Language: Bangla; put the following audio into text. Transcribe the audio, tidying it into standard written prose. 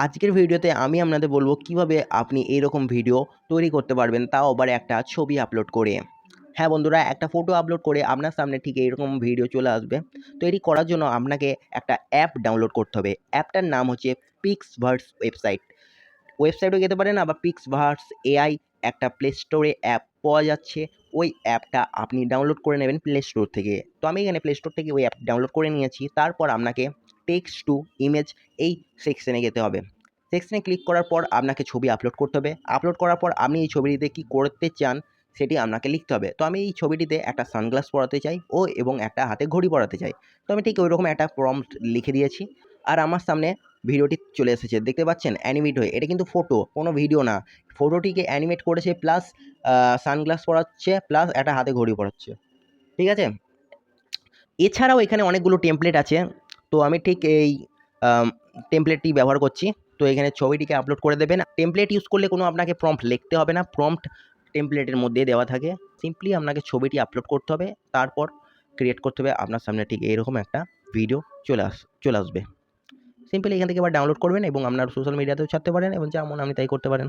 আজকের ভিডিওতে আমি আপনাদের বলবো কিভাবে আপনি এইরকম ভিডিও তৈরি করতে পারবেন, তাও আবার একটা ছবি আপলোড করে। হ্যাঁ বন্ধুরা, একটা ফটো আপলোড করে আপনার সামনে ঠিক এইরকম ভিডিও চলে আসবে। তো এটি করার জন্য আপনাকে একটা অ্যাপ ডাউনলোড করতে হবে। অ্যাপটার নাম হচ্ছে পিক্সভার্স ওয়েবসাইট। ওয়েবসাইটেও যেতে পারেন, আবার পিক্সভার্স এআই একটা প্লে স্টোরে অ্যাপ পাওয়া যাচ্ছে। ওই অ্যাপটা আপনি ডাউনলোড করে নেবেন প্লে স্টোর থেকে। তো আমি এখানে প্লে স্টোর থেকে ওই অ্যাপ ডাউনলোড করে নিয়েছি। তারপর আপনাকে টেক্সট টু ইমেজ এই সেকশনে যেতে হবে। সেকশনে ক্লিক করার পর আপনাকে ছবি আপলোড করতে হবে। আপলোড করার পর আপনি এই ছবিটিতে কী করতে চান সেটি আপনাকে লিখতে হবে। তো আমি এই ছবিটিতে একটা সানগ্লাস পরাতে চাই এবং একটা হাতে ঘড়ি পরাতে চাই। তো আমি ঠিক ওইরকম একটা প্রম্পট লিখে দিয়েছি। আর আমার সামনে ভিডিওটি চলে এসেছে, দেখতে পাচ্ছেন অ্যানিমেট হয়ে। এটা কিন্তু ফটো, কোনো ভিডিও না। ফটোটিকে অ্যানিমেট করেছে, প্লাস সানগ্লাস পরাচ্ছে, প্লাস একটা হাতে ঘড়ি পরাচ্ছে। ঠিক আছে? এছাড়াও এখানে অনেকগুলো টেমপ্লেট আছে। তো আমি ঠিক এই টেমপ্লেটটি ব্যবহার করছি। তো এখানে ছবিটিকে আপলোড করে দেবেন। টেমপ্লেট ইউজ করলে কোনো আপনাকে প্রম্পট লিখতে হবে না, প্রম্পট টেমপ্লেটের মধ্যে দেওয়া থাকে। সিম্পলি আপনাকে ছবিটি আপলোড করতে হবে, তারপর ক্রিয়েট করতে হবে। আপনার সামনে ঠিক এরকম একটা ভিডিও চলে আসবে। সিম্পলি এখান থেকে আবার ডাউনলোড করবেন এবং আপনার সোশ্যাল মিডিয়াতেও ছাড়তে পারেন এবং যেমন আপনি তাই করতে পারেন।